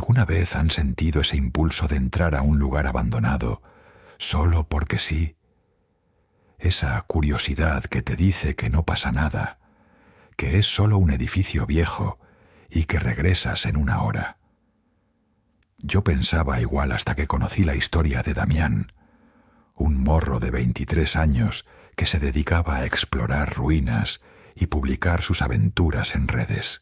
¿Alguna vez han sentido ese impulso de entrar a un lugar abandonado solo porque sí? Esa curiosidad que te dice que no pasa nada, que es solo un edificio viejo y que regresas en una hora. Yo pensaba igual hasta que conocí la historia de Damián, un morro de 23 años que se dedicaba a explorar ruinas y publicar sus aventuras en redes.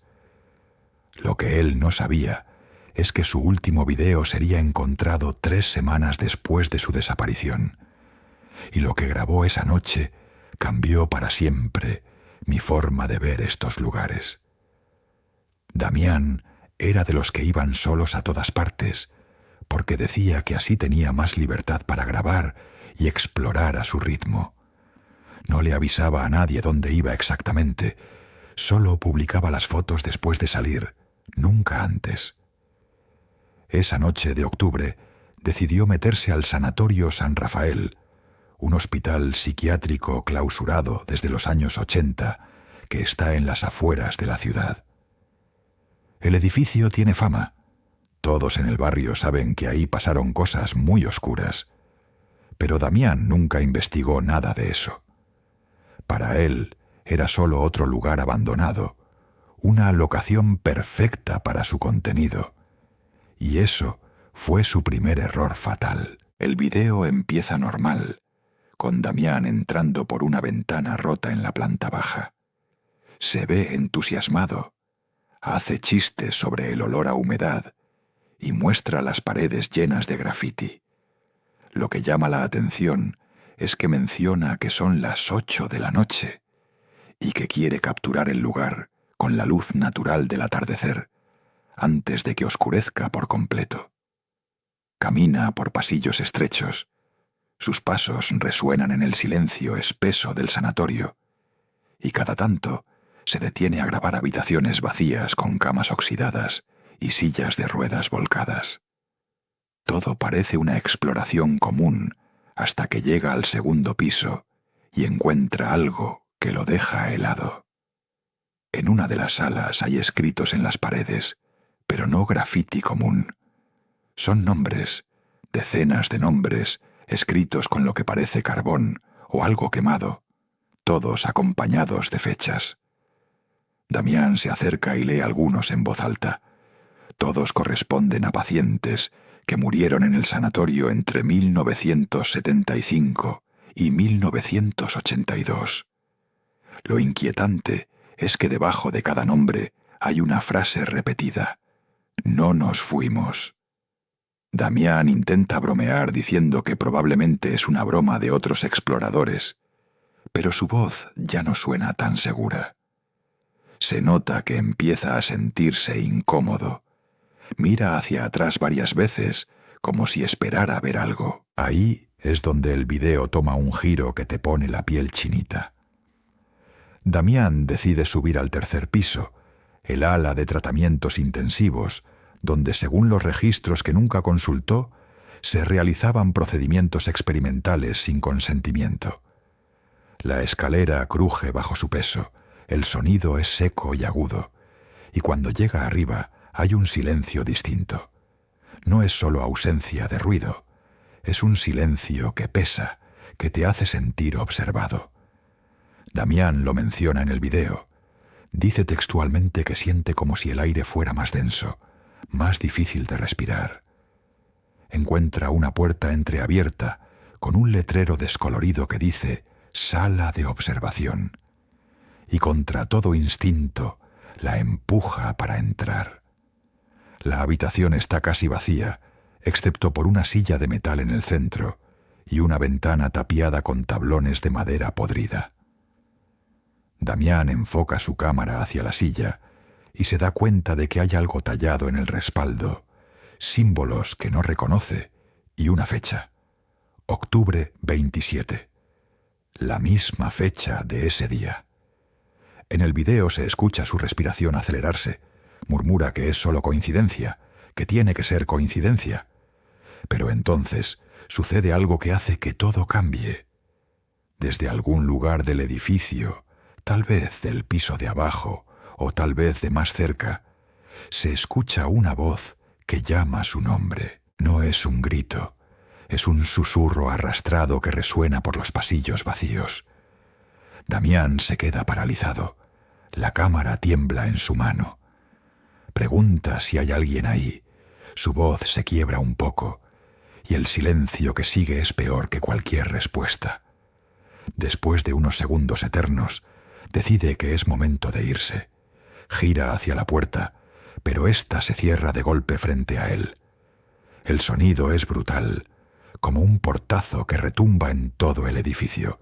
Lo que él no sabía es que su último video sería encontrado 3 semanas después de su desaparición, y lo que grabó esa noche cambió para siempre mi forma de ver estos lugares. Damián era de los que iban solos a todas partes, porque decía que así tenía más libertad para grabar y explorar a su ritmo. No le avisaba a nadie dónde iba exactamente, solo publicaba las fotos después de salir, nunca antes. Esa noche de octubre decidió meterse al Sanatorio San Rafael, un hospital psiquiátrico clausurado desde los años 80 que está en las afueras de la ciudad. El edificio tiene fama. Todos en el barrio saben que ahí pasaron cosas muy oscuras. Pero Damián nunca investigó nada de eso. Para él era solo otro lugar abandonado, una locación perfecta para su contenido. Y eso fue su primer error fatal. El video empieza normal, con Damián entrando por una ventana rota en la planta baja. Se ve entusiasmado, hace chistes sobre el olor a humedad y muestra las paredes llenas de grafiti. Lo que llama la atención es que menciona que son las 8 de la noche y que quiere capturar el lugar con la luz natural del atardecer, antes de que oscurezca por completo. Camina por pasillos estrechos. Sus pasos resuenan en el silencio espeso del sanatorio, y cada tanto se detiene a grabar habitaciones vacías con camas oxidadas y sillas de ruedas volcadas. Todo parece una exploración común hasta que llega al segundo piso y encuentra algo que lo deja helado. En una de las salas hay escritos en las paredes, pero no grafiti común. Son nombres, decenas de nombres, escritos con lo que parece carbón o algo quemado, todos acompañados de fechas. Damián se acerca y lee algunos en voz alta. Todos corresponden a pacientes que murieron en el sanatorio entre 1975 y 1982. Lo inquietante es que debajo de cada nombre hay una frase repetida: «No nos fuimos». Damián intenta bromear diciendo que probablemente es una broma de otros exploradores, pero su voz ya no suena tan segura. Se nota que empieza a sentirse incómodo. Mira hacia atrás varias veces, como si esperara ver algo. Ahí es donde el video toma un giro que te pone la piel chinita. Damián decide subir al tercer piso, el ala de tratamientos intensivos, donde, según los registros que nunca consultó, se realizaban procedimientos experimentales sin consentimiento. La escalera cruje bajo su peso, el sonido es seco y agudo, y cuando llega arriba hay un silencio distinto. No es solo ausencia de ruido, es un silencio que pesa, que te hace sentir observado. Damián lo menciona en el video. Dice textualmente que siente como si el aire fuera más denso, más difícil de respirar. Encuentra una puerta entreabierta con un letrero descolorido que dice «Sala de observación», y contra todo instinto la empuja para entrar. La habitación está casi vacía, excepto por una silla de metal en el centro y una ventana tapiada con tablones de madera podrida. Damián enfoca su cámara hacia la silla y se da cuenta de que hay algo tallado en el respaldo, símbolos que no reconoce y una fecha: octubre 27, la misma fecha de ese día. En el video se escucha su respiración acelerarse. Murmura que es solo coincidencia, que tiene que ser coincidencia. Pero entonces sucede algo que hace que todo cambie. Desde algún lugar del edificio, tal vez del piso de abajo o tal vez de más cerca, se escucha una voz que llama su nombre. No es un grito, es un susurro arrastrado que resuena por los pasillos vacíos. Damián se queda paralizado. La cámara tiembla en su mano. Pregunta si hay alguien ahí. Su voz se quiebra un poco, y el silencio que sigue es peor que cualquier respuesta. Después de unos segundos eternos, decide que es momento de irse. Gira hacia la puerta, pero ésta se cierra de golpe frente a él. El sonido es brutal, como un portazo que retumba en todo el edificio.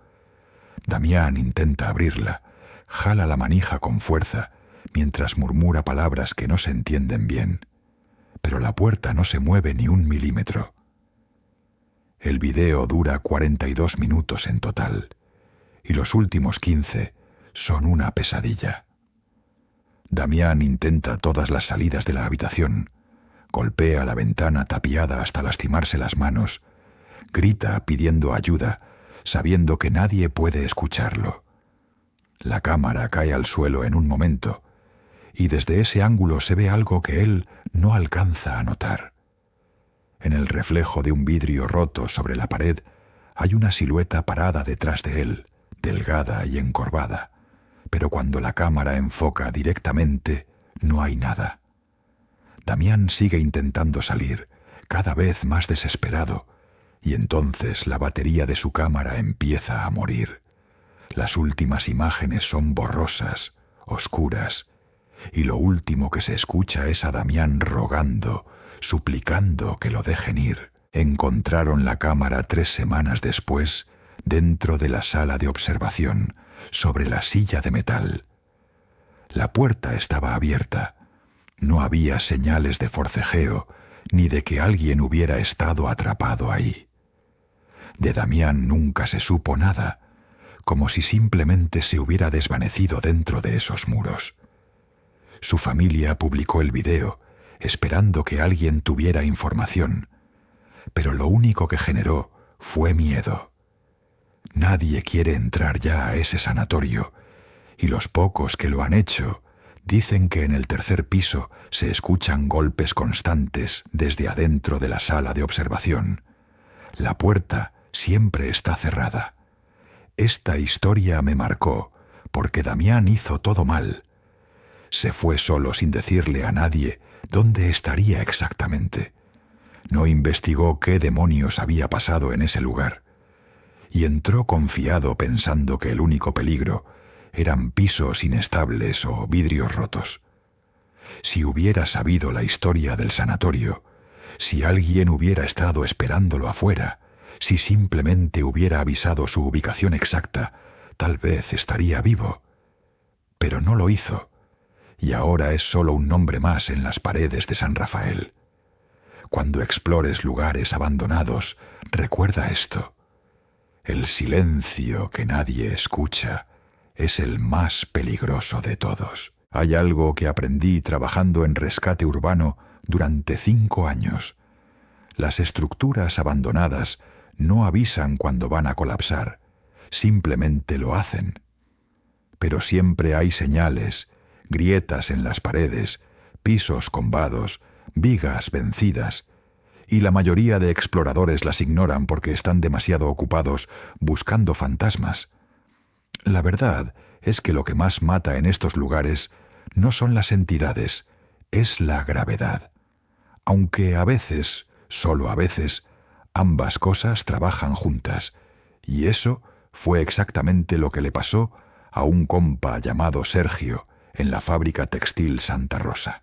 Damián intenta abrirla, jala la manija con fuerza, mientras murmura palabras que no se entienden bien. Pero la puerta no se mueve ni un milímetro. El video dura 42 minutos en total, y los últimos 15 son una pesadilla. Damián intenta todas las salidas de la habitación, golpea la ventana tapiada hasta lastimarse las manos, grita pidiendo ayuda, sabiendo que nadie puede escucharlo. La cámara cae al suelo en un momento, y desde ese ángulo se ve algo que él no alcanza a notar. En el reflejo de un vidrio roto sobre la pared hay una silueta parada detrás de él, delgada y encorvada, pero cuando la cámara enfoca directamente, no hay nada. Damián sigue intentando salir, cada vez más desesperado, y entonces la batería de su cámara empieza a morir. Las últimas imágenes son borrosas, oscuras, y lo último que se escucha es a Damián rogando, suplicando que lo dejen ir. Encontraron la cámara 3 semanas después, dentro de la sala de observación, sobre la silla de metal. La puerta estaba abierta. No había señales de forcejeo, ni de que alguien hubiera estado atrapado ahí. De Damián nunca se supo nada, como si simplemente se hubiera desvanecido dentro de esos muros. Su familia publicó el video, esperando que alguien tuviera información, pero lo único que generó fue miedo. Nadie quiere entrar ya a ese sanatorio, y los pocos que lo han hecho dicen que en el 3er piso se escuchan golpes constantes desde adentro de la sala de observación. La puerta siempre está cerrada. Esta historia me marcó, porque Damián hizo todo mal. Se fue solo sin decirle a nadie dónde estaría exactamente. No investigó qué demonios había pasado en ese lugar. Y entró confiado pensando que el único peligro eran pisos inestables o vidrios rotos. Si hubiera sabido la historia del sanatorio, si alguien hubiera estado esperándolo afuera, si simplemente hubiera avisado su ubicación exacta, tal vez estaría vivo. Pero no lo hizo, y ahora es solo un nombre más en las paredes de San Rafael. Cuando explores lugares abandonados, recuerda esto. El silencio que nadie escucha es el más peligroso de todos. Hay algo que aprendí trabajando en rescate urbano durante 5 años. Las estructuras abandonadas no avisan cuando van a colapsar, simplemente lo hacen. Pero siempre hay señales, grietas en las paredes, pisos combados, vigas vencidas, y la mayoría de exploradores las ignoran porque están demasiado ocupados buscando fantasmas. La verdad es que lo que más mata en estos lugares no son las entidades, es la gravedad. Aunque a veces, solo a veces, ambas cosas trabajan juntas, y eso fue exactamente lo que le pasó a un compa llamado Sergio en la fábrica textil Santa Rosa.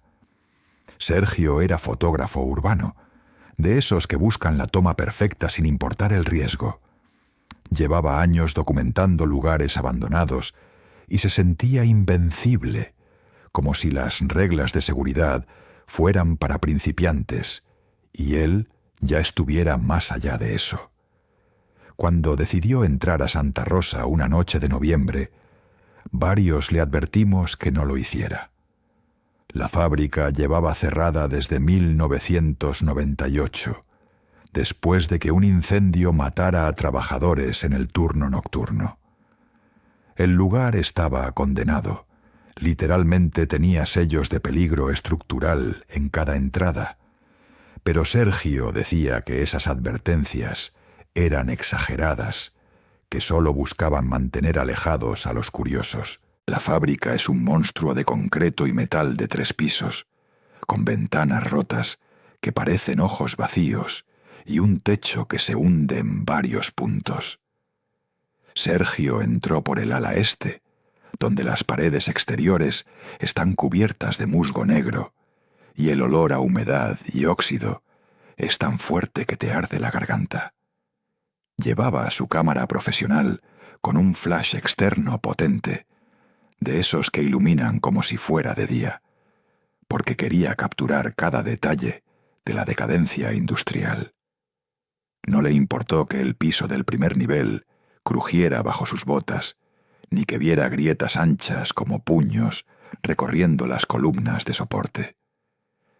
Sergio era fotógrafo urbano, de esos que buscan la toma perfecta sin importar el riesgo. Llevaba años documentando lugares abandonados y se sentía invencible, como si las reglas de seguridad fueran para principiantes y él ya estuviera más allá de eso. Cuando decidió entrar a Santa Rosa una noche de noviembre, varios le advertimos que no lo hiciera. La fábrica llevaba cerrada desde 1998, después de que un incendio matara a trabajadores en el turno nocturno. El lugar estaba condenado. Literalmente tenía sellos de peligro estructural en cada entrada, Pero Sergio decía que esas advertencias eran exageradas, que solo buscaban mantener alejados a los curiosos. La fábrica es un monstruo de concreto y metal de 3 pisos, con ventanas rotas que parecen ojos vacíos y un techo que se hunde en varios puntos. Sergio entró por el ala este, donde las paredes exteriores están cubiertas de musgo negro y el olor a humedad y óxido es tan fuerte que te arde la garganta. Llevaba su cámara profesional con un flash externo potente, de esos que iluminan como si fuera de día, porque quería capturar cada detalle de la decadencia industrial. No le importó que el piso del primer nivel crujiera bajo sus botas, ni que viera grietas anchas como puños recorriendo las columnas de soporte.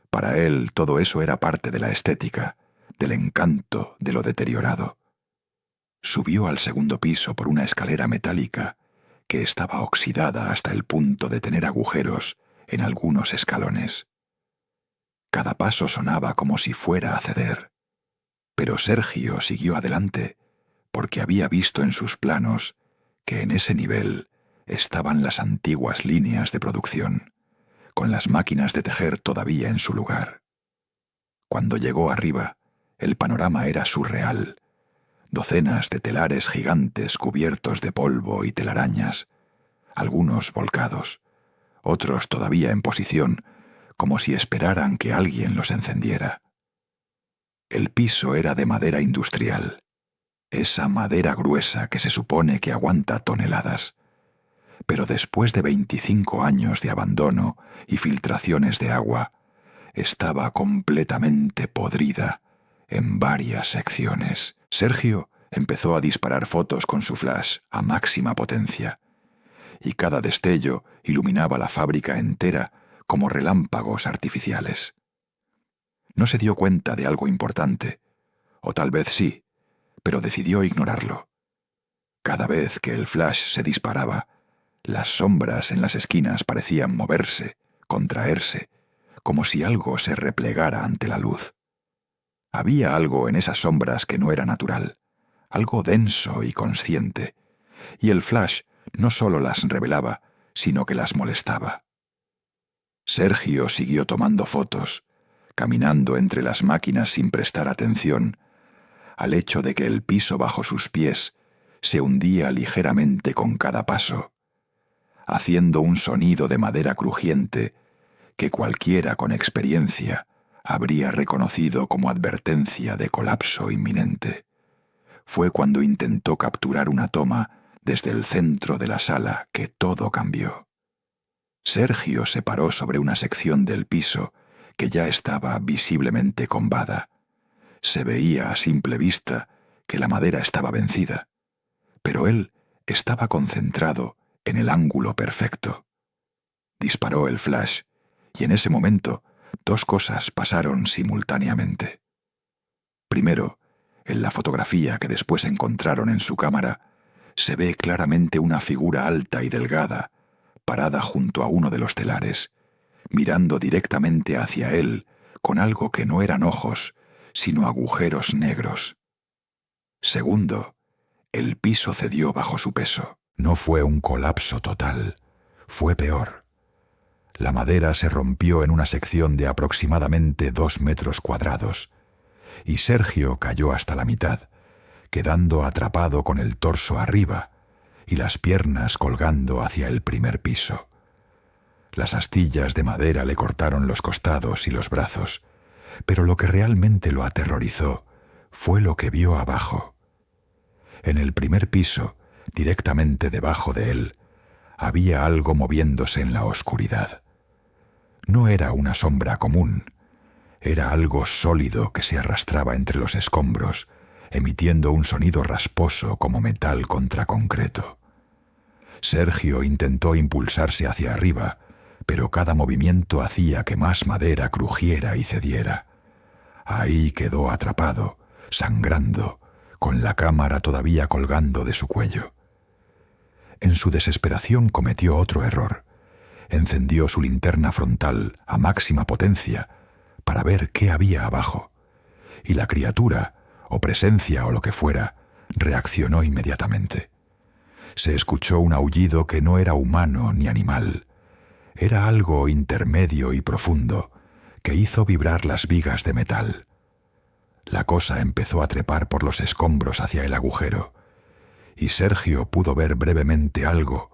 Para él todo eso era parte de la estética, del encanto de lo deteriorado. Subió al segundo piso por una escalera metálica que estaba oxidada hasta el punto de tener agujeros en algunos escalones. Cada paso sonaba como si fuera a ceder, pero Sergio siguió adelante porque había visto en sus planos que en ese nivel estaban las antiguas líneas de producción, con las máquinas de tejer todavía en su lugar. Cuando llegó arriba, el panorama era surreal. Docenas de telares gigantes cubiertos de polvo y telarañas, algunos volcados, otros todavía en posición, como si esperaran que alguien los encendiera. El piso era de madera industrial, esa madera gruesa que se supone que aguanta toneladas, pero después de 25 años de abandono y filtraciones de agua, estaba completamente podrida en varias secciones. Sergio empezó a disparar fotos con su flash a máxima potencia, y cada destello iluminaba la fábrica entera como relámpagos artificiales. No se dio cuenta de algo importante, o tal vez sí, pero decidió ignorarlo. Cada vez que el flash se disparaba, las sombras en las esquinas parecían moverse, contraerse, como si algo se replegara ante la luz. Había algo en esas sombras que no era natural, algo denso y consciente, y el flash no solo las revelaba, sino que las molestaba. Sergio siguió tomando fotos, caminando entre las máquinas sin prestar atención al hecho de que el piso bajo sus pies se hundía ligeramente con cada paso, haciendo un sonido de madera crujiente que cualquiera con experiencia habría reconocido como advertencia de colapso inminente. Fue cuando intentó capturar una toma desde el centro de la sala que todo cambió. Sergio se paró sobre una sección del piso que ya estaba visiblemente combada. Se veía a simple vista que la madera estaba vencida, pero él estaba concentrado en el ángulo perfecto. Disparó el flash y en ese momento 2 cosas pasaron simultáneamente. Primero, en la fotografía que después encontraron en su cámara, se ve claramente una figura alta y delgada, parada junto a uno de los telares, mirando directamente hacia él con algo que no eran ojos, sino agujeros negros. Segundo, el piso cedió bajo su peso. No fue un colapso total, fue peor. La madera se rompió en una sección de aproximadamente 2 metros cuadrados, y Sergio cayó hasta la mitad, quedando atrapado con el torso arriba y las piernas colgando hacia el primer piso. Las astillas de madera le cortaron los costados y los brazos, pero lo que realmente lo aterrorizó fue lo que vio abajo. En el primer piso, directamente debajo de él, había algo moviéndose en la oscuridad. No era una sombra común, era algo sólido que se arrastraba entre los escombros, emitiendo un sonido rasposo como metal contra concreto. Sergio intentó impulsarse hacia arriba, pero cada movimiento hacía que más madera crujiera y cediera. Ahí quedó atrapado, sangrando, con la cámara todavía colgando de su cuello. En su desesperación cometió otro error. Encendió su linterna frontal a máxima potencia para ver qué había abajo. y la criatura, o presencia o lo que fuera, reaccionó inmediatamente. Se escuchó un aullido que no era humano ni animal. Era algo intermedio y profundo, que hizo vibrar las vigas de metal. La cosa empezó a trepar por los escombros hacia el agujero, y Sergio pudo ver brevemente algo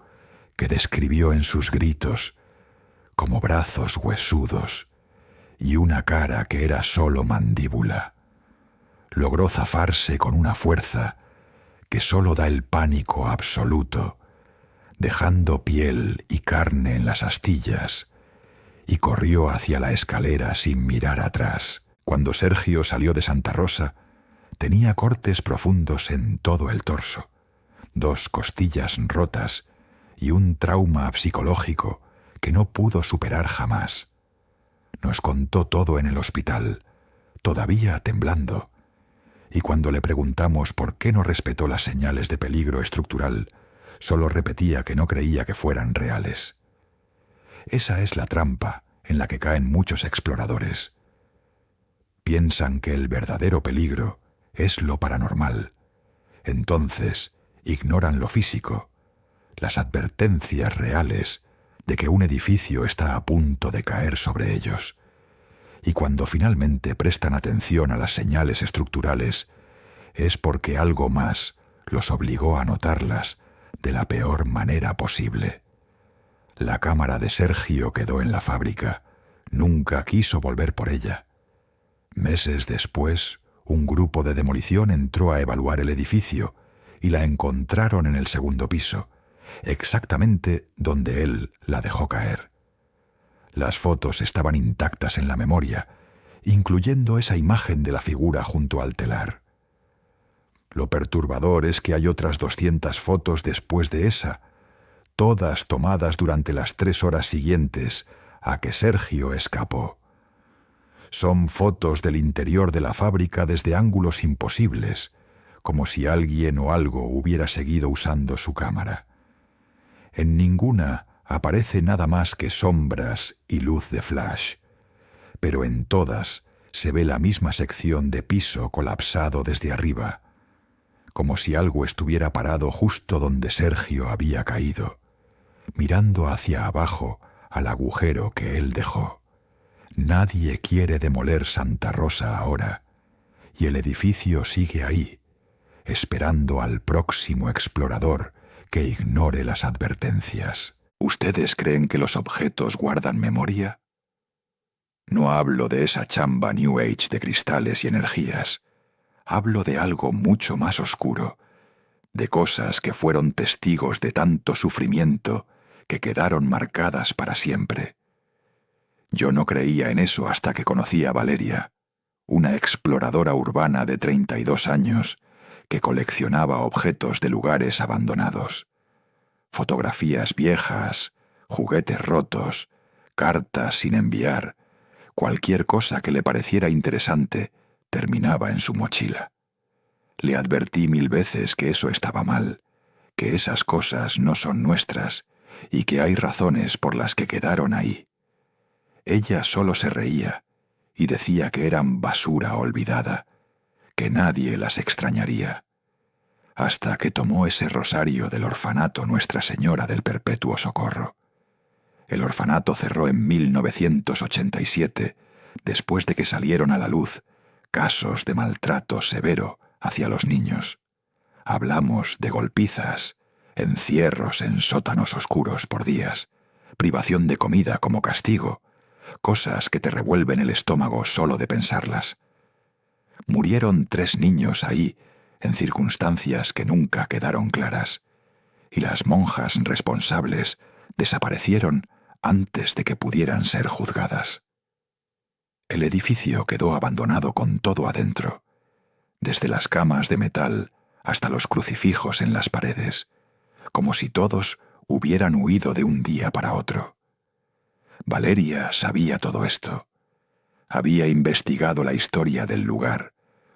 que describió en sus gritos, como brazos huesudos y una cara que era solo mandíbula. Logró zafarse con una fuerza que solo da el pánico absoluto, dejando piel y carne en las astillas, y corrió hacia la escalera sin mirar atrás. Cuando Sergio salió de Santa Rosa, tenía cortes profundos en todo el torso, 2 costillas rotas y un trauma psicológico que no pudo superar jamás. Nos contó todo en el hospital, todavía temblando, y cuando le preguntamos por qué no respetó las señales de peligro estructural, solo repetía que no creía que fueran reales. Esa es la trampa en la que caen muchos exploradores. Piensan que el verdadero peligro es lo paranormal. Entonces ignoran lo físico, las advertencias reales de que un edificio está a punto de caer sobre ellos. Y cuando finalmente prestan atención a las señales estructurales, es porque algo más los obligó a notarlas de la peor manera posible. La cámara de Sergio quedó en la fábrica. Nunca quiso volver por ella. Meses después, un grupo de demolición entró a evaluar el edificio y la encontraron en el 2º piso, exactamente donde él la dejó caer. Las fotos estaban intactas en la memoria, incluyendo esa imagen de la figura junto al telar. Lo perturbador es que hay otras 200 fotos después de esa, todas tomadas durante las 3 horas siguientes a que Sergio escapó. Son fotos del interior de la fábrica desde ángulos imposibles, como si alguien o algo hubiera seguido usando su cámara. En ninguna aparece nada más que sombras y luz de flash, pero en todas se ve la misma sección de piso colapsado desde arriba, como si algo estuviera parado justo donde Sergio había caído, mirando hacia abajo al agujero que él dejó. Nadie quiere demoler Santa Rosa ahora, y el edificio sigue ahí, esperando al próximo explorador que ignore las advertencias. ¿Ustedes creen que los objetos guardan memoria? No hablo de esa chamba New Age de cristales y energías. Hablo de algo mucho más oscuro, de cosas que fueron testigos de tanto sufrimiento que quedaron marcadas para siempre. Yo no creía en eso hasta que conocí a Valeria, una exploradora urbana de 32 años que coleccionaba objetos de lugares abandonados. Fotografías viejas, juguetes rotos, cartas sin enviar, cualquier cosa que le pareciera interesante terminaba en su mochila. Le advertí 1000 veces que eso estaba mal, que esas cosas no son nuestras y que hay razones por las que quedaron ahí. Ella solo se reía y decía que eran basura olvidada, que nadie las extrañaría, hasta que tomó ese rosario del orfanato Nuestra Señora del Perpetuo Socorro. El orfanato cerró en 1987, después de que salieron a la luz casos de maltrato severo hacia los niños. Hablamos de golpizas, encierros en sótanos oscuros por días, privación de comida como castigo, cosas que te revuelven el estómago solo de pensarlas. Murieron 3 niños ahí, en circunstancias que nunca quedaron claras, y las monjas responsables desaparecieron antes de que pudieran ser juzgadas. El edificio quedó abandonado con todo adentro, desde las camas de metal hasta los crucifijos en las paredes, como si todos hubieran huido de un día para otro. Valeria sabía todo esto. Había investigado la historia del lugar,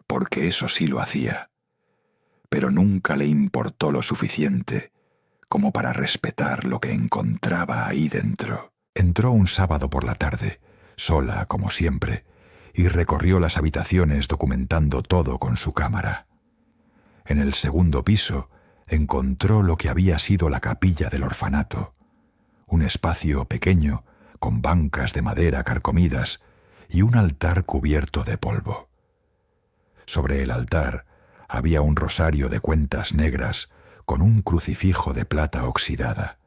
porque eso sí lo hacía, pero nunca le importó lo suficiente como para respetar lo que encontraba ahí dentro. Entró un sábado por la tarde, sola como siempre, y recorrió las habitaciones documentando todo con su cámara. En el segundo piso encontró lo que había sido la capilla del orfanato, un espacio pequeño con bancas de madera carcomidas y un altar cubierto de polvo. Sobre el altar había un rosario de cuentas negras con un crucifijo de plata oxidada,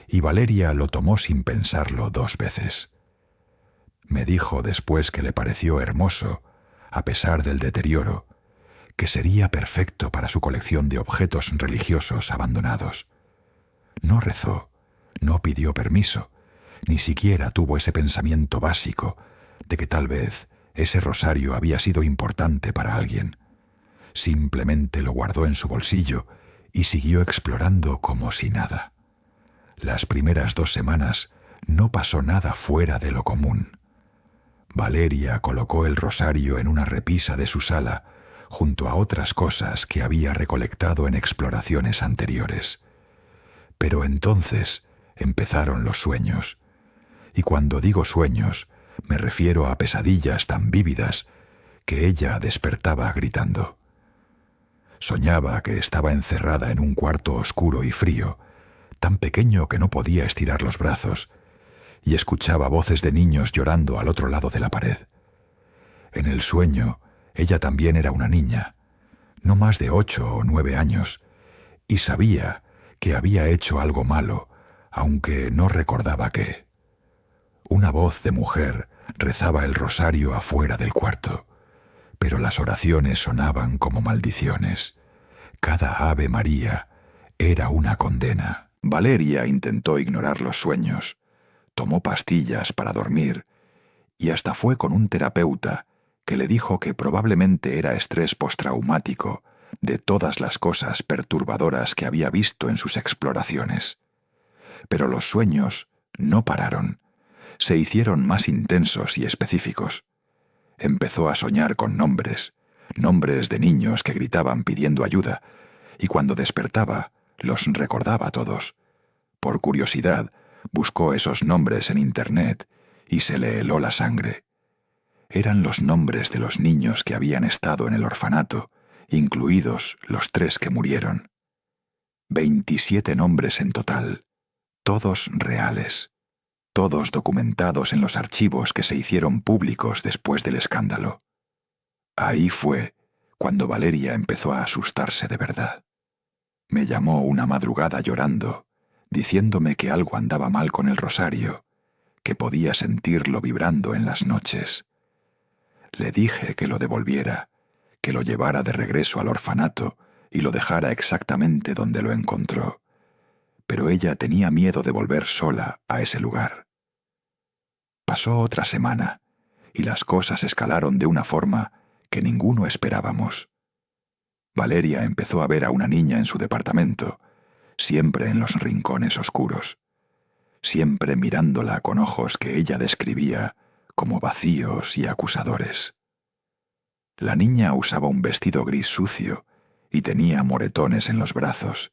y Valeria lo tomó sin pensarlo 2 veces. Me dijo después que le pareció hermoso, a pesar del deterioro, que sería perfecto para su colección de objetos religiosos abandonados. No rezó, no pidió permiso, ni siquiera tuvo ese pensamiento básico de que tal vez ese rosario había sido importante para alguien. Simplemente lo guardó en su bolsillo y siguió explorando como si nada. Las primeras 2 semanas no pasó nada fuera de lo común. Valeria colocó el rosario en una repisa de su sala, junto a otras cosas que había recolectado en exploraciones anteriores. Pero entonces empezaron los sueños. Y cuando digo sueños, me refiero a pesadillas tan vívidas que ella despertaba gritando. Soñaba que estaba encerrada en un cuarto oscuro y frío, tan pequeño que no podía estirar los brazos, y escuchaba voces de niños llorando al otro lado de la pared. En el sueño, ella también era una niña, no más de 8 o 9 años, y sabía que había hecho algo malo, aunque no recordaba qué. Una voz de mujer rezaba el rosario afuera del cuarto, pero las oraciones sonaban como maldiciones. Cada Ave María era una condena. Valeria intentó ignorar los sueños, tomó pastillas para dormir y hasta fue con un terapeuta que le dijo que probablemente era estrés postraumático de todas las cosas perturbadoras que había visto en sus exploraciones. Pero los sueños no pararon, se hicieron más intensos y específicos. Empezó a soñar con nombres de niños que gritaban pidiendo ayuda, y cuando despertaba los recordaba todos. Por curiosidad, buscó esos nombres en Internet y se le heló la sangre. Eran los nombres de los niños que habían estado en el orfanato, incluidos los 3 que murieron. 27 nombres en total, todos reales, todos documentados en los archivos que se hicieron públicos después del escándalo. Ahí fue cuando Valeria empezó a asustarse de verdad. Me llamó una madrugada llorando, diciéndome que algo andaba mal con el rosario, que podía sentirlo vibrando en las noches. Le dije que lo devolviera, que lo llevara de regreso al orfanato y lo dejara exactamente donde lo encontró, pero ella tenía miedo de volver sola a ese lugar. Pasó otra semana y las cosas escalaron de una forma que ninguno esperábamos. Valeria empezó a ver a una niña en su departamento, siempre en los rincones oscuros, siempre mirándola con ojos que ella describía como vacíos y acusadores. La niña usaba un vestido gris sucio y tenía moretones en los brazos,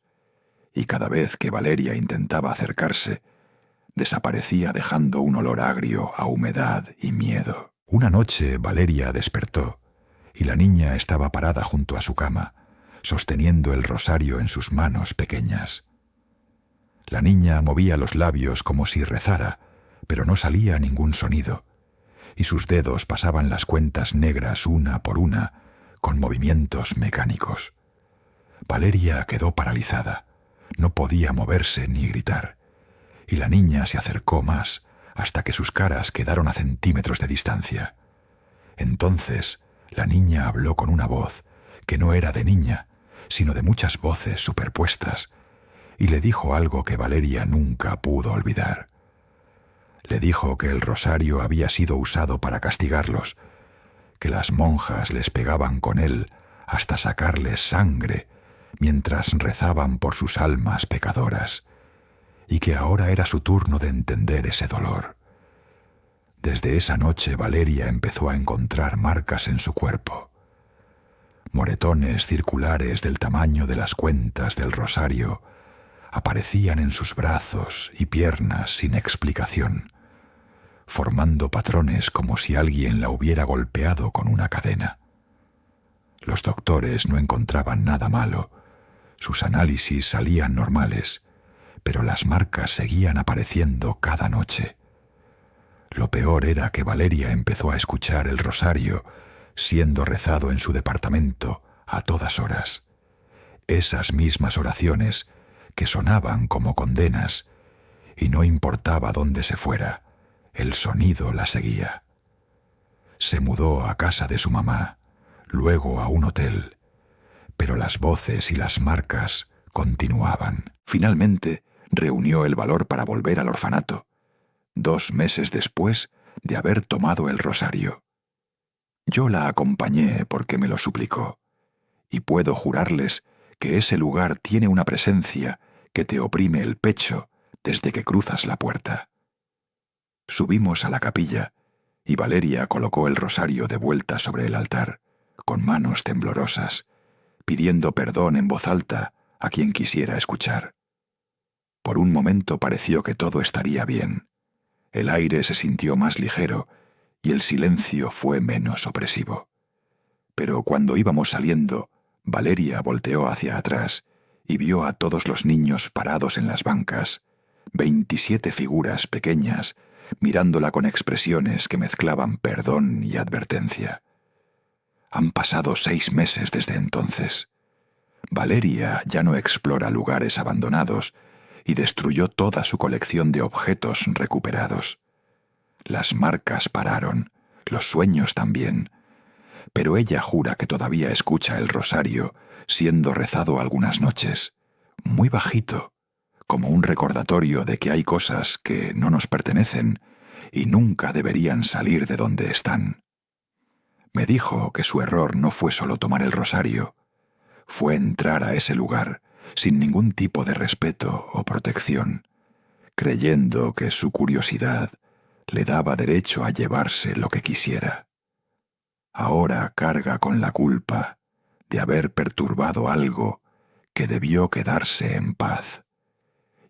y cada vez que Valeria intentaba acercarse, desaparecía dejando un olor agrio a humedad y miedo. Una noche Valeria despertó y la niña estaba parada junto a su cama, sosteniendo el rosario en sus manos pequeñas. La niña movía los labios como si rezara, pero no salía ningún sonido, y sus dedos pasaban las cuentas negras una por una, con movimientos mecánicos. Valeria quedó paralizada, no podía moverse ni gritar, y la niña se acercó más hasta que sus caras quedaron a centímetros de distancia. Entonces la niña habló con una voz que no era de niña, sino de muchas voces superpuestas, y le dijo algo que Valeria nunca pudo olvidar. Le dijo que el rosario había sido usado para castigarlos, que las monjas les pegaban con él hasta sacarles sangre mientras rezaban por sus almas pecadoras, y que ahora era su turno de entender ese dolor. Desde esa noche Valeria empezó a encontrar marcas en su cuerpo. Moretones circulares del tamaño de las cuentas del rosario aparecían en sus brazos y piernas sin explicación. formando patrones como si alguien la hubiera golpeado con una cadena. Los doctores no encontraban nada malo. Sus análisis salían normales, pero las marcas seguían apareciendo cada noche. Lo peor era que Valeria empezó a escuchar el rosario siendo rezado en su departamento a todas horas. Esas mismas oraciones que sonaban como condenas, y no importaba dónde se fuera, el sonido la seguía. Se mudó a casa de su mamá, luego a un hotel, pero las voces y las marcas continuaban. Finalmente, reunió el valor para volver al orfanato, 2 meses después de haber tomado el rosario. Yo la acompañé porque me lo suplicó, y puedo jurarles que ese lugar tiene una presencia que te oprime el pecho desde que cruzas la puerta. Subimos a la capilla y Valeria colocó el rosario de vuelta sobre el altar, con manos temblorosas, pidiendo perdón en voz alta a quien quisiera escuchar. Por un momento pareció que todo estaría bien. El aire se sintió más ligero y el silencio fue menos opresivo. Pero cuando íbamos saliendo, Valeria volteó hacia atrás y vio a todos los niños parados en las bancas, 27 figuras pequeñas, mirándola con expresiones que mezclaban perdón y advertencia. Han pasado 6 meses desde entonces. Valeria ya no explora lugares abandonados y destruyó toda su colección de objetos recuperados. Las marcas pararon, los sueños también, pero ella jura que todavía escucha el rosario siendo rezado algunas noches, muy bajito, como un recordatorio de que hay cosas que no nos pertenecen y nunca deberían salir de donde están. Me dijo que su error no fue solo tomar el rosario, fue entrar a ese lugar sin ningún tipo de respeto o protección, creyendo que su curiosidad le daba derecho a llevarse lo que quisiera. Ahora carga con la culpa de haber perturbado algo que debió quedarse en paz,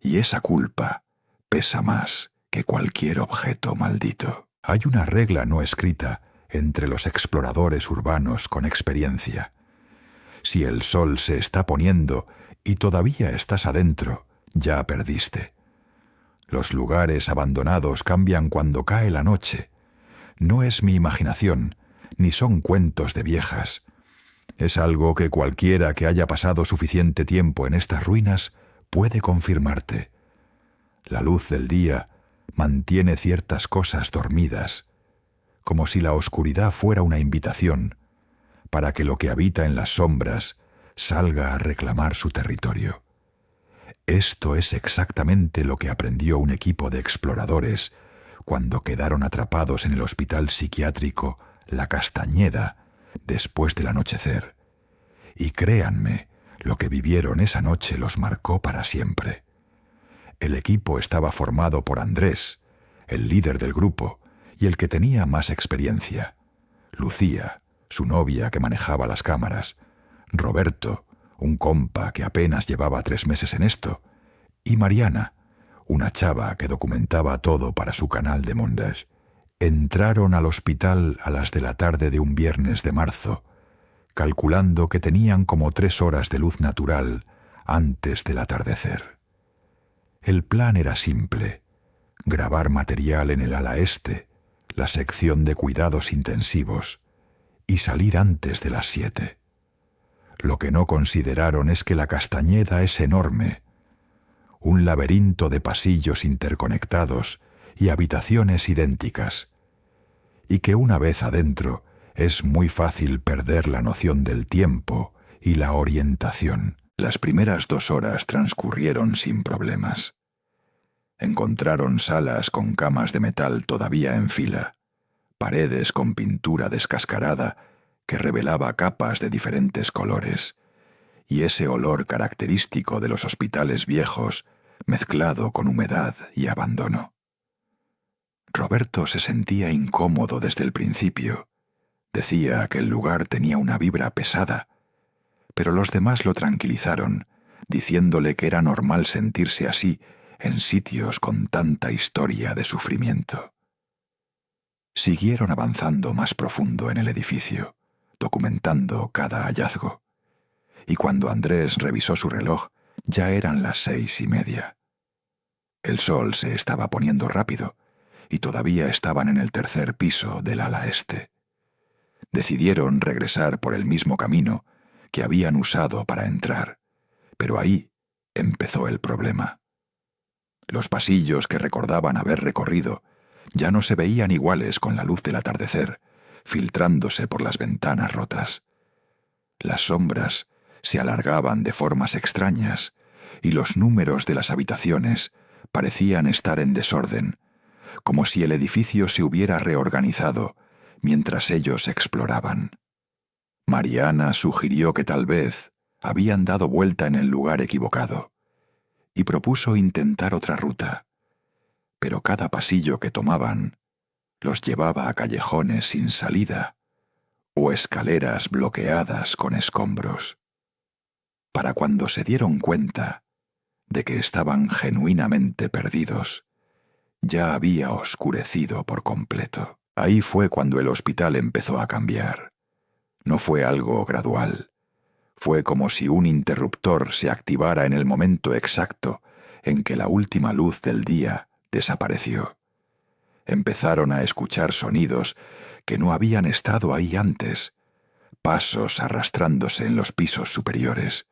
y esa culpa pesa más que cualquier objeto maldito. Hay una regla no escrita entre los exploradores urbanos con experiencia. Si el sol se está poniendo y todavía estás adentro, ya perdiste. Los lugares abandonados cambian cuando cae la noche. No es mi imaginación, ni son cuentos de viejas. Es algo que cualquiera que haya pasado suficiente tiempo en estas ruinas puede confirmarte. La luz del día mantiene ciertas cosas dormidas, como si la oscuridad fuera una invitación para que lo que habita en las sombras salga a reclamar su territorio. Esto es exactamente lo que aprendió un equipo de exploradores cuando quedaron atrapados en el hospital psiquiátrico La Castañeda después del anochecer. Y créanme, lo que vivieron esa noche los marcó para siempre. El equipo estaba formado por Andrés, el líder del grupo y el que tenía más experiencia, Lucía, su novia que manejaba las cámaras, Roberto, un compa que apenas llevaba 3 meses en esto, y Mariana, una chava que documentaba todo para su canal de montage. Entraron al hospital a las de la tarde de un viernes de marzo, calculando que tenían como 3 horas de luz natural antes del atardecer. El plan era simple: grabar material en el ala este, la sección de cuidados intensivos, y salir antes de las 7. Lo que no consideraron es que La Castañeda es enorme, un laberinto de pasillos interconectados y habitaciones idénticas, y que una vez adentro es muy fácil perder la noción del tiempo y la orientación. Las primeras 2 horas transcurrieron sin problemas. Encontraron salas con camas de metal todavía en fila, paredes con pintura descascarada que revelaba capas de diferentes colores, y ese olor característico de los hospitales viejos mezclado con humedad y abandono. Roberto se sentía incómodo desde el principio. Decía que el lugar tenía una vibra pesada, pero los demás lo tranquilizaron, diciéndole que era normal sentirse así en sitios con tanta historia de sufrimiento. Siguieron avanzando más profundo en el edificio, documentando cada hallazgo. Y cuando Andrés revisó su reloj, ya eran las 6:30. El sol se estaba poniendo rápido y todavía estaban en el tercer piso del ala este. Decidieron regresar por el mismo camino que habían usado para entrar, pero ahí empezó el problema. Los pasillos que recordaban haber recorrido ya no se veían iguales con la luz del atardecer, filtrándose por las ventanas rotas. Las sombras se alargaban de formas extrañas y los números de las habitaciones parecían estar en desorden, como si el edificio se hubiera reorganizado mientras ellos exploraban. Mariana sugirió que tal vez habían dado vuelta en el lugar equivocado y propuso intentar otra ruta, pero cada pasillo que tomaban los llevaba a callejones sin salida o escaleras bloqueadas con escombros. Para cuando se dieron cuenta de que estaban genuinamente perdidos, ya había oscurecido por completo. Ahí fue cuando el hospital empezó a cambiar. No fue algo gradual. Fue como si un interruptor se activara en el momento exacto en que la última luz del día desapareció. Empezaron a escuchar sonidos que no habían estado ahí antes, pasos arrastrándose en los pisos superiores,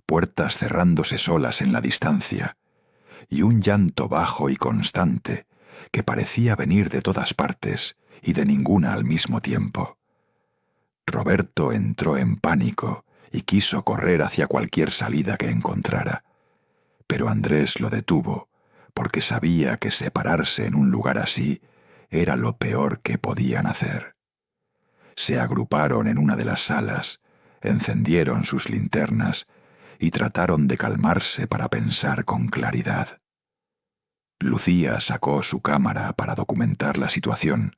puertas cerrándose solas en la distancia, y un llanto bajo y constante que parecía venir de todas partes y de ninguna al mismo tiempo. Roberto entró en pánico y quiso correr hacia cualquier salida que encontrara, pero Andrés lo detuvo porque sabía que separarse en un lugar así era lo peor que podían hacer. Se agruparon en una de las salas, encendieron sus linternas y trataron de calmarse para pensar con claridad. Lucía sacó su cámara para documentar la situación,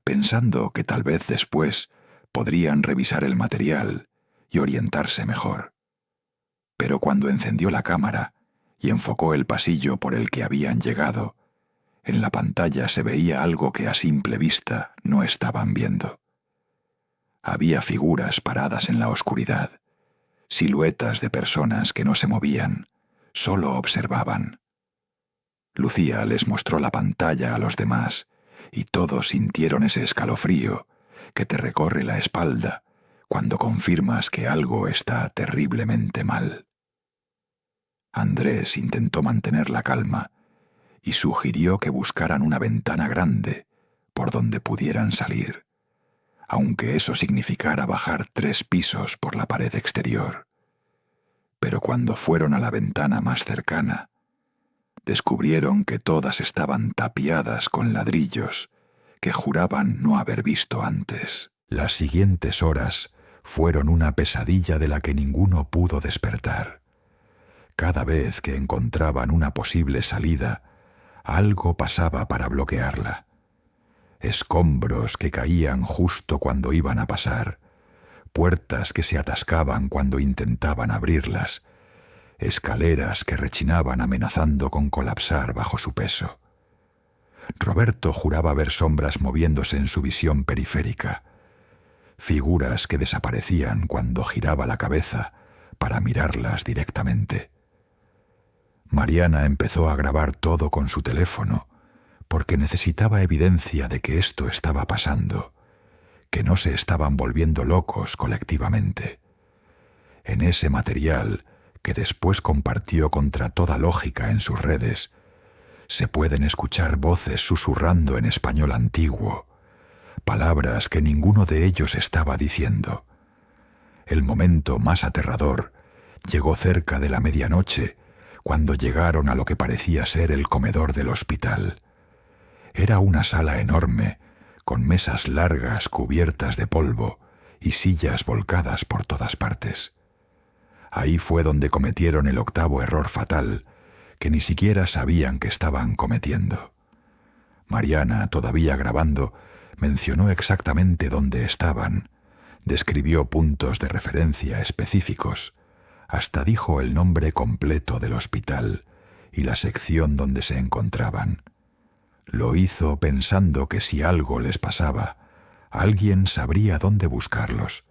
pensando que tal vez después podrían revisar el material y orientarse mejor. Pero cuando encendió la cámara y enfocó el pasillo por el que habían llegado, en la pantalla se veía algo que a simple vista no estaban viendo. Había figuras paradas en la oscuridad, siluetas de personas que no se movían, solo observaban. Lucía les mostró la pantalla a los demás y todos sintieron ese escalofrío que te recorre la espalda cuando confirmas que algo está terriblemente mal. Andrés intentó mantener la calma y sugirió que buscaran una ventana grande por donde pudieran salir, aunque eso significara bajar 3 pisos por la pared exterior. Pero cuando fueron a la ventana más cercana, descubrieron que todas estaban tapiadas con ladrillos que juraban no haber visto antes. Las siguientes horas fueron una pesadilla de la que ninguno pudo despertar. Cada vez que encontraban una posible salida, algo pasaba para bloquearla. Escombros que caían justo cuando iban a pasar, puertas que se atascaban cuando intentaban abrirlas, escaleras que rechinaban amenazando con colapsar bajo su peso. Roberto juraba ver sombras moviéndose en su visión periférica, figuras que desaparecían cuando giraba la cabeza para mirarlas directamente. Mariana empezó a grabar todo con su teléfono porque necesitaba evidencia de que esto estaba pasando, que no se estaban volviendo locos colectivamente. En ese material, que después compartió contra toda lógica en sus redes, se pueden escuchar voces susurrando en español antiguo, palabras que ninguno de ellos estaba diciendo. El momento más aterrador llegó cerca de la medianoche, cuando llegaron a lo que parecía ser el comedor del hospital. Era una sala enorme, con mesas largas cubiertas de polvo y sillas volcadas por todas partes. Ahí fue donde cometieron el 8º error fatal, que ni siquiera sabían que estaban cometiendo. Mariana, todavía grabando, mencionó exactamente dónde estaban, describió puntos de referencia específicos, hasta dijo el nombre completo del hospital y la sección donde se encontraban. Lo hizo pensando que si algo les pasaba, alguien sabría dónde buscarlos.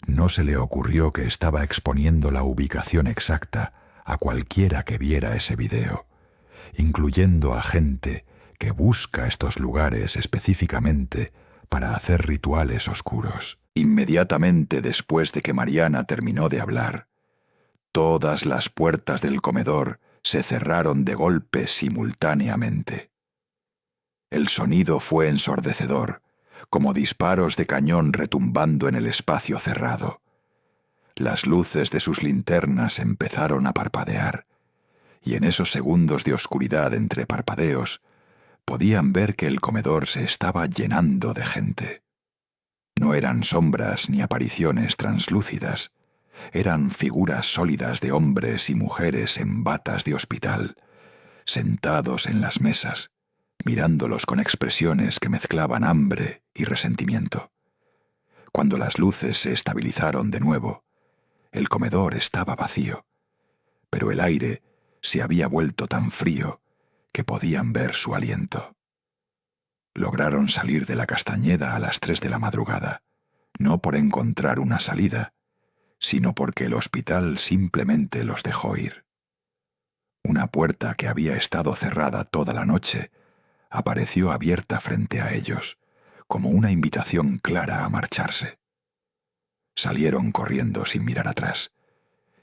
No se le ocurrió que estaba exponiendo la ubicación exacta a cualquiera que viera ese video, incluyendo a gente que busca estos lugares específicamente para hacer rituales oscuros. Inmediatamente después de que Mariana terminó de hablar, todas las puertas del comedor se cerraron de golpe simultáneamente. El sonido fue ensordecedor, como disparos de cañón retumbando en el espacio cerrado. Las luces de sus linternas empezaron a parpadear, y en esos segundos de oscuridad entre parpadeos, podían ver que el comedor se estaba llenando de gente. No eran sombras ni apariciones translúcidas, eran figuras sólidas de hombres y mujeres en batas de hospital, sentados en las mesas, mirándolos con expresiones que mezclaban hambre y resentimiento. Cuando las luces se estabilizaron de nuevo, el comedor estaba vacío, pero el aire se había vuelto tan frío que podían ver su aliento. Lograron salir de la Castañeda a las 3 de la madrugada, no por encontrar una salida, sino porque el hospital simplemente los dejó ir. Una puerta que había estado cerrada toda la noche apareció abierta frente a ellos, como una invitación clara a marcharse. Salieron corriendo sin mirar atrás,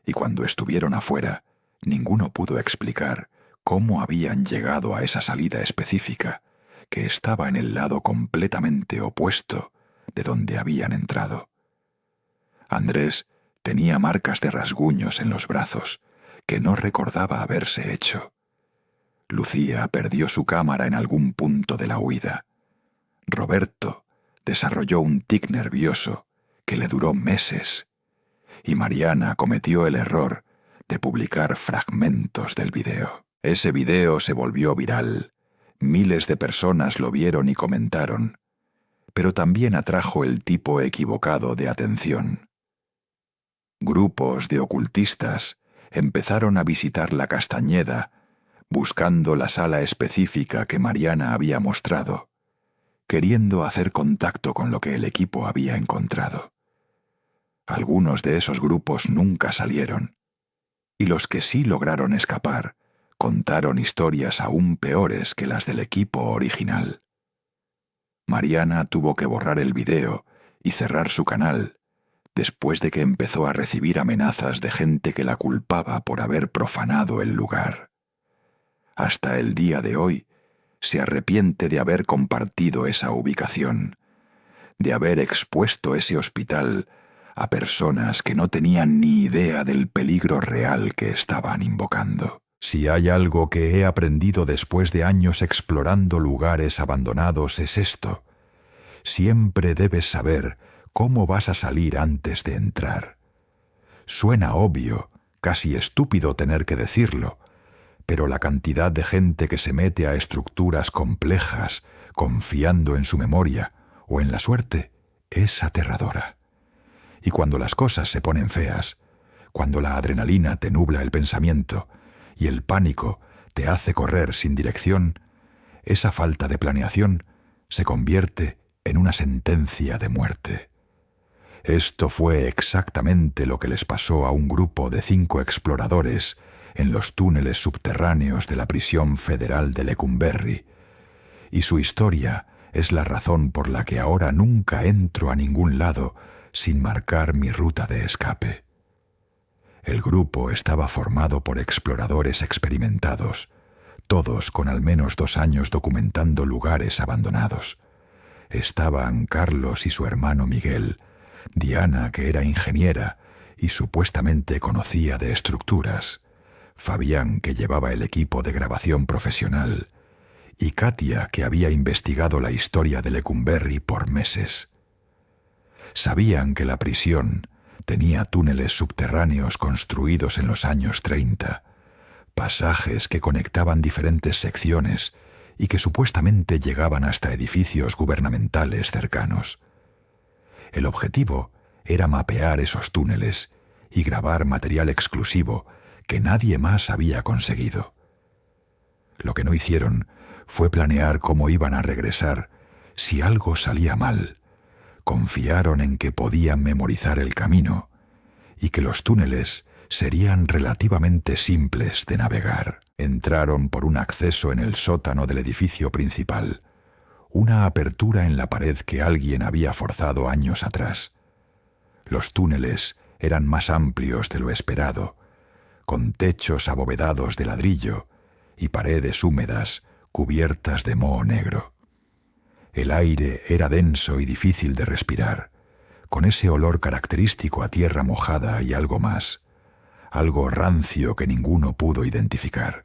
y cuando estuvieron afuera, ninguno pudo explicar cómo habían llegado a esa salida específica que estaba en el lado completamente opuesto de donde habían entrado. Andrés tenía marcas de rasguños en los brazos que no recordaba haberse hecho. Lucía perdió su cámara en algún punto de la huida. Roberto desarrolló un tic nervioso que le duró meses, y Mariana cometió el error de publicar fragmentos del video. Ese video se volvió viral. Miles de personas lo vieron y comentaron, pero también atrajo el tipo equivocado de atención. Grupos de ocultistas empezaron a visitar la Castañeda buscando la sala específica que Mariana había mostrado, queriendo hacer contacto con lo que el equipo había encontrado. Algunos de esos grupos nunca salieron, y los que sí lograron escapar contaron historias aún peores que las del equipo original. Mariana tuvo que borrar el video y cerrar su canal después de que empezó a recibir amenazas de gente que la culpaba por haber profanado el lugar. Hasta el día de hoy, se arrepiente de haber compartido esa ubicación, de haber expuesto ese hospital a personas que no tenían ni idea del peligro real que estaban invocando. Si hay algo que he aprendido después de años explorando lugares abandonados es esto: siempre debes saber cómo vas a salir antes de entrar. Suena obvio, casi estúpido tener que decirlo, pero la cantidad de gente que se mete a estructuras complejas confiando en su memoria o en la suerte es aterradora. Y cuando las cosas se ponen feas, cuando la adrenalina te nubla el pensamiento y el pánico te hace correr sin dirección, esa falta de planeación se convierte en una sentencia de muerte. Esto fue exactamente lo que les pasó a un grupo de 5 exploradores en los túneles subterráneos de la prisión federal de Lecumberri, y su historia es la razón por la que ahora nunca entro a ningún lado sin marcar mi ruta de escape. El grupo estaba formado por exploradores experimentados, todos con al menos 2 años documentando lugares abandonados. Estaban Carlos y su hermano Miguel, Diana, que era ingeniera y supuestamente conocía de estructuras, Fabián, que llevaba el equipo de grabación profesional, y Katia, que había investigado la historia de Lecumberri por meses. Sabían que la prisión tenía túneles subterráneos construidos en los años 30, pasajes que conectaban diferentes secciones y que supuestamente llegaban hasta edificios gubernamentales cercanos. El objetivo era mapear esos túneles y grabar material exclusivo que nadie más había conseguido. Lo que no hicieron fue planear cómo iban a regresar si algo salía mal. Confiaron en que podían memorizar el camino y que los túneles serían relativamente simples de navegar. Entraron por un acceso en el sótano del edificio principal, una apertura en la pared que alguien había forzado años atrás. Los túneles eran más amplios de lo esperado, con techos abovedados de ladrillo y paredes húmedas cubiertas de moho negro. El aire era denso y difícil de respirar, con ese olor característico a tierra mojada y algo más, algo rancio que ninguno pudo identificar.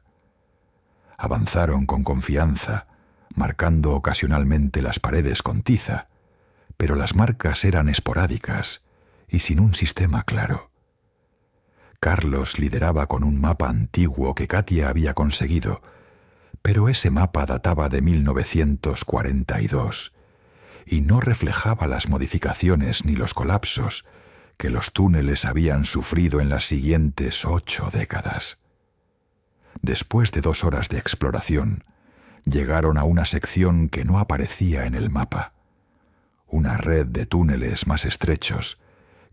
Avanzaron con confianza, marcando ocasionalmente las paredes con tiza, pero las marcas eran esporádicas y sin un sistema claro. Carlos lideraba con un mapa antiguo que Katia había conseguido, pero ese mapa databa de 1942 y no reflejaba las modificaciones ni los colapsos que los túneles habían sufrido en las siguientes 8 décadas. Después de 2 horas de exploración, llegaron a una sección que no aparecía en el mapa, una red de túneles más estrechos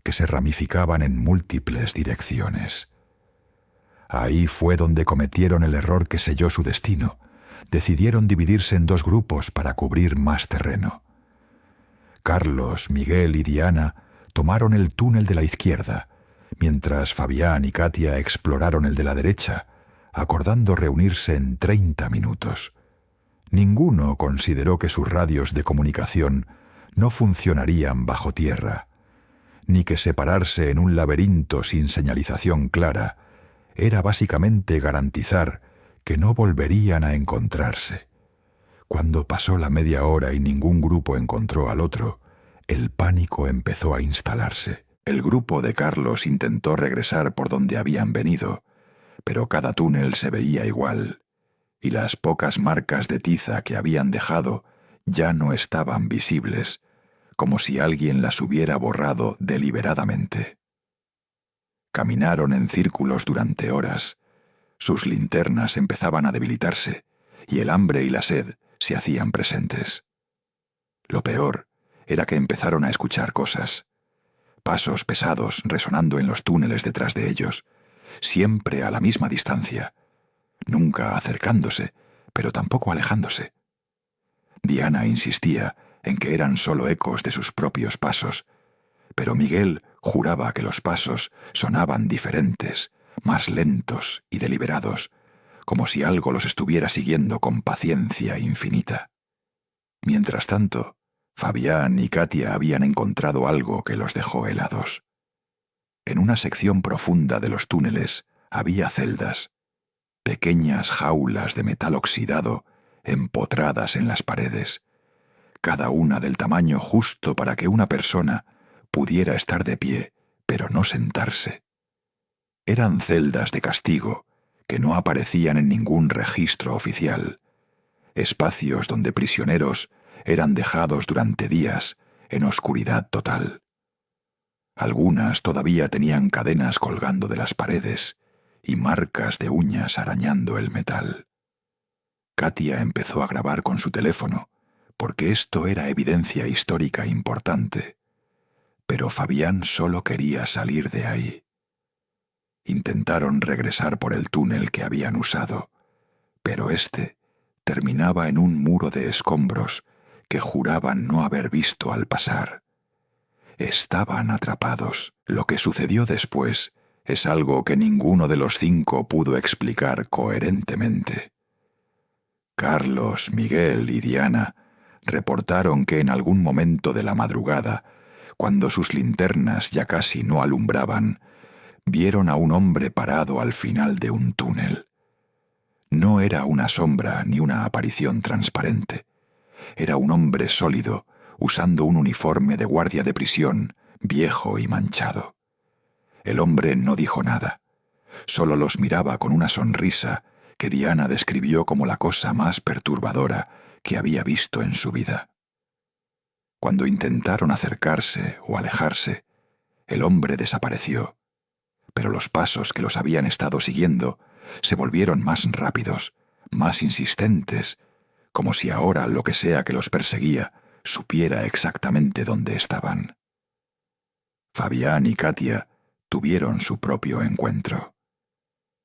que se ramificaban en múltiples direcciones. Ahí fue donde cometieron el error que selló su destino. Decidieron dividirse en 2 grupos para cubrir más terreno. Carlos, Miguel y Diana tomaron el túnel de la izquierda, mientras Fabián y Katia exploraron el de la derecha, acordando reunirse en 30 minutos. Ninguno consideró que sus radios de comunicación no funcionarían bajo tierra, ni que separarse en un laberinto sin señalización clara era básicamente garantizar que no volverían a encontrarse. Cuando pasó la media hora y ningún grupo encontró al otro, el pánico empezó a instalarse. El grupo de Carlos intentó regresar por donde habían venido, pero cada túnel se veía igual, y las pocas marcas de tiza que habían dejado ya no estaban visibles, como si alguien las hubiera borrado deliberadamente. Caminaron en círculos durante horas. Sus linternas empezaban a debilitarse y el hambre y la sed se hacían presentes. Lo peor era que empezaron a escuchar cosas. Pasos pesados resonando en los túneles detrás de ellos, siempre a la misma distancia, nunca acercándose, pero tampoco alejándose. Diana insistía en que eran solo ecos de sus propios pasos, pero Miguel juraba que los pasos sonaban diferentes, más lentos y deliberados, como si algo los estuviera siguiendo con paciencia infinita. Mientras tanto, Fabián y Katia habían encontrado algo que los dejó helados. En una sección profunda de los túneles había celdas, pequeñas jaulas de metal oxidado empotradas en las paredes, cada una del tamaño justo para que una persona pudiera estar de pie, pero no sentarse. Eran celdas de castigo que no aparecían en ningún registro oficial, espacios donde prisioneros eran dejados durante días en oscuridad total. Algunas todavía tenían cadenas colgando de las paredes y marcas de uñas arañando el metal. Katia empezó a grabar con su teléfono, porque esto era evidencia histórica importante, pero Fabián solo quería salir de ahí. Intentaron regresar por el túnel que habían usado, pero este terminaba en un muro de escombros que juraban no haber visto al pasar. Estaban atrapados. Lo que sucedió después es algo que ninguno de los 5 pudo explicar coherentemente. Carlos, Miguel y Diana reportaron que en algún momento de la madrugada, cuando sus linternas ya casi no alumbraban, vieron a un hombre parado al final de un túnel. No era una sombra ni una aparición transparente. Era un hombre sólido, usando un uniforme de guardia de prisión, viejo y manchado. El hombre no dijo nada, solo los miraba con una sonrisa que Diana describió como la cosa más perturbadora que había visto en su vida. Cuando intentaron acercarse o alejarse, el hombre desapareció, pero los pasos que los habían estado siguiendo se volvieron más rápidos, más insistentes, como si ahora lo que sea que los perseguía supiera exactamente dónde estaban. Fabián y Katia tuvieron su propio encuentro.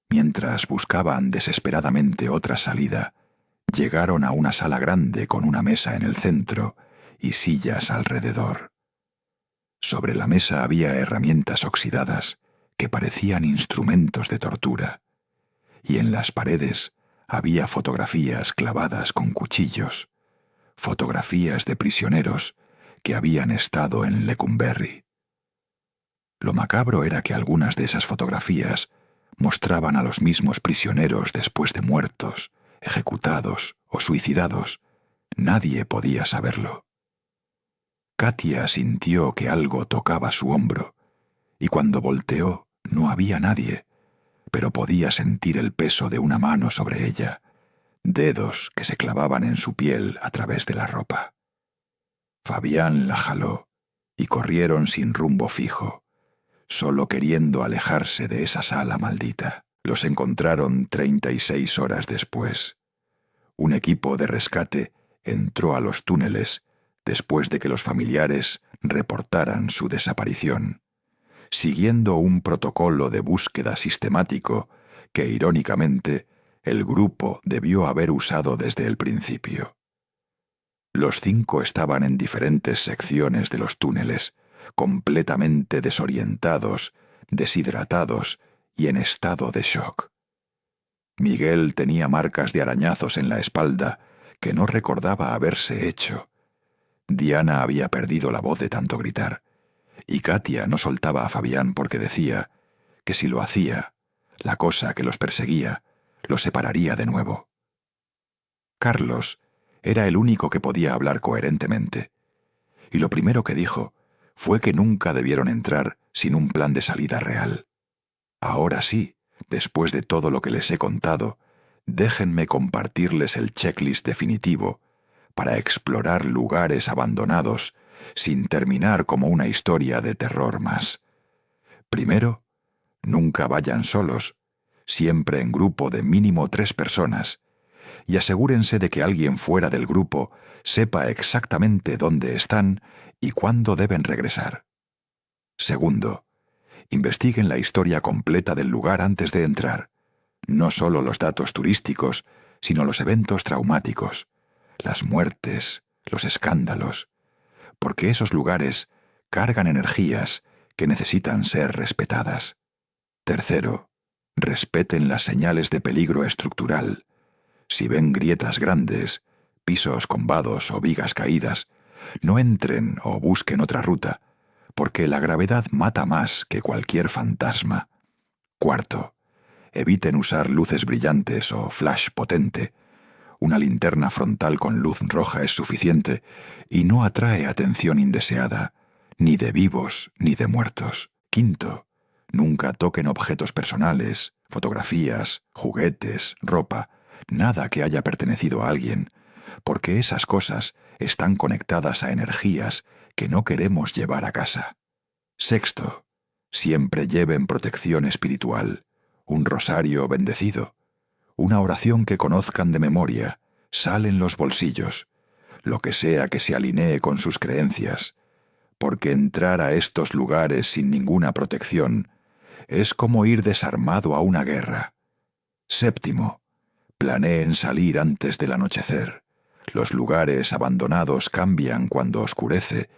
Mientras buscaban desesperadamente otra salida, llegaron a una sala grande con una mesa en el centro y sillas alrededor. Sobre la mesa había herramientas oxidadas que parecían instrumentos de tortura, y en las paredes había fotografías clavadas con cuchillos, fotografías de prisioneros que habían estado en Lecumberri. Lo macabro era que algunas de esas fotografías mostraban a los mismos prisioneros después de muertos, ejecutados o suicidados. Nadie podía saberlo. Katia sintió que algo tocaba su hombro, y cuando volteó no había nadie, pero podía sentir el peso de una mano sobre ella, dedos que se clavaban en su piel a través de la ropa. Fabián la jaló y corrieron sin rumbo fijo, solo queriendo alejarse de esa sala maldita. Los encontraron 36 horas después. Un equipo de rescate entró a los túneles después de que los familiares reportaran su desaparición, siguiendo un protocolo de búsqueda sistemático que, irónicamente, el grupo debió haber usado desde el principio. Los 5 estaban en diferentes secciones de los túneles, completamente desorientados, deshidratados y en estado de shock. Miguel tenía marcas de arañazos en la espalda que no recordaba haberse hecho. Diana había perdido la voz de tanto gritar, y Katia no soltaba a Fabián porque decía que si lo hacía, la cosa que los perseguía los separaría de nuevo. Carlos era el único que podía hablar coherentemente, y lo primero que dijo fue que nunca debieron entrar sin un plan de salida real. Ahora sí, después de todo lo que les he contado, déjenme compartirles el checklist definitivo para explorar lugares abandonados sin terminar como una historia de terror más. Primero, nunca vayan solos, siempre en grupo de mínimo 3 personas, y asegúrense de que alguien fuera del grupo sepa exactamente dónde están y cuándo deben regresar. Segundo, investiguen la historia completa del lugar antes de entrar, no solo los datos turísticos, sino los eventos traumáticos, las muertes, los escándalos, porque esos lugares cargan energías que necesitan ser respetadas. Tercero, respeten las señales de peligro estructural. Si ven grietas grandes, pisos combados o vigas caídas, no entren o busquen otra ruta, porque la gravedad mata más que cualquier fantasma. Cuarto, eviten usar luces brillantes o flash potente. Una linterna frontal con luz roja es suficiente y no atrae atención indeseada, ni de vivos ni de muertos. Quinto, nunca toquen objetos personales, fotografías, juguetes, ropa, nada que haya pertenecido a alguien, porque esas cosas están conectadas a energías que no queremos llevar a casa. Sexto, siempre lleven protección espiritual, un rosario bendecido, una oración que conozcan de memoria, sal en los bolsillos, lo que sea que se alinee con sus creencias, porque entrar a estos lugares sin ninguna protección es como ir desarmado a una guerra. Séptimo, planeen salir antes del anochecer. Los lugares abandonados cambian cuando oscurece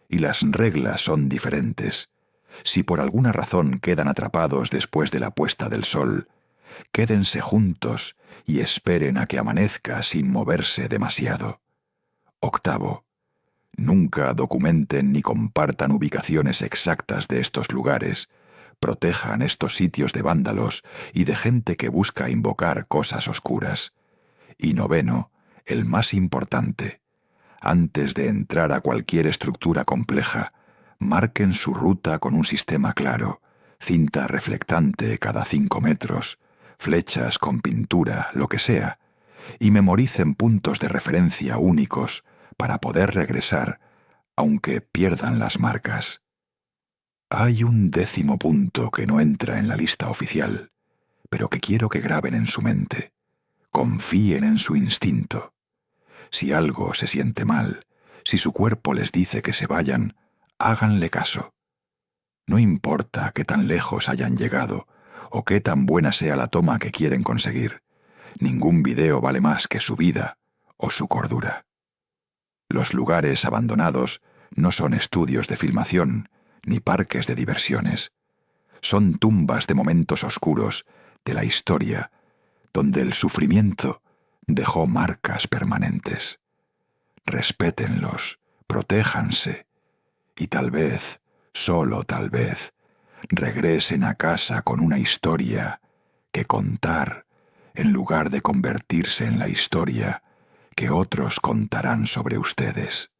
y las reglas son diferentes. Si por alguna razón quedan atrapados después de la puesta del sol, quédense juntos y esperen a que amanezca sin moverse demasiado. Octavo, nunca documenten ni compartan ubicaciones exactas de estos lugares. Protejan estos sitios de vándalos y de gente que busca invocar cosas oscuras. Y noveno, el más importante, antes de entrar a cualquier estructura compleja, marquen su ruta con un sistema claro, cinta reflectante cada 5 metros, flechas con pintura, lo que sea, y memoricen puntos de referencia únicos para poder regresar, aunque pierdan las marcas. Hay un 10º punto que no entra en la lista oficial, pero que quiero que graben en su mente. Confíen en su instinto. Si algo se siente mal, si su cuerpo les dice que se vayan, háganle caso. No importa qué tan lejos hayan llegado o qué tan buena sea la toma que quieren conseguir, ningún video vale más que su vida o su cordura. Los lugares abandonados no son estudios de filmación ni parques de diversiones. Son tumbas de momentos oscuros de la historia donde el sufrimiento dejó marcas permanentes. Respétenlos, protéjanse y tal vez, solo tal vez, regresen a casa con una historia que contar en lugar de convertirse en la historia que otros contarán sobre ustedes.